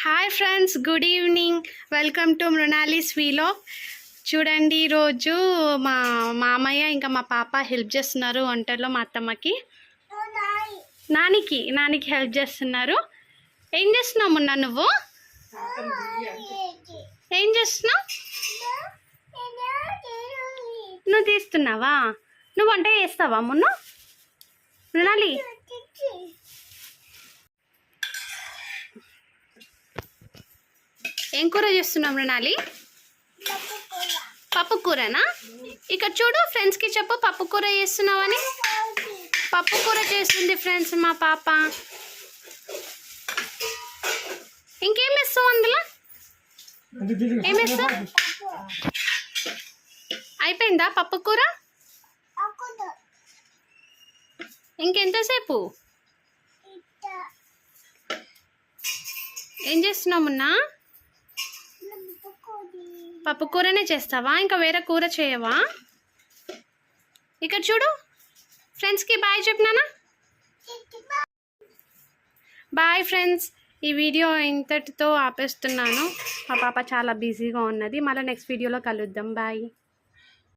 Hi friends, good evening. Welcome to Mrinali's vlog. చూడండి, ఈరోజు మా మామయ్య ఇంకా మా పాప హెల్ప్ చేస్తున్నారు వంటల్లో. మా అత్తమ్మకి నానికి హెల్ప్ చేస్తున్నారు. ఏం చేస్తున్నావు మొన్న? నువ్వు ఏం చేస్తున్నావు? నువ్వు తీస్తున్నావా? నువ్వు వంట చేస్తావా మొన్న? మృణాలి, ఏం కూర చేస్తున్నావు మృణాలి? పప్పు కూరనా? ఇక్కడ చూడు, ఫ్రెండ్స్కి చెప్పు పప్పు కూర చేస్తున్నావని. పప్పు కూర చేస్తుంది ఫ్రెండ్స్ మా పాప. ఇంకేం వేస్తావు అందులో? ఏం వేస్తావు? అయిపోయిందా పప్పు కూర? ఇంకెంతసేపు? ఏం చేస్తున్నావు మొన్న? పప్పు కూరనే చేస్తావా? ఇంకా వేరే కూర చేయవా? ఇక్కడ చూడు, ఫ్రెండ్స్కి బాయ్ చెప్పినానా? బాయ్ ఫ్రెండ్స్, ఈ వీడియో ఇంతటితో ఆపేస్తున్నాను. మా పాప చాలా బిజీగా ఉన్నది. మళ్ళీ నెక్స్ట్ వీడియోలో కలుద్దాం. బాయ్.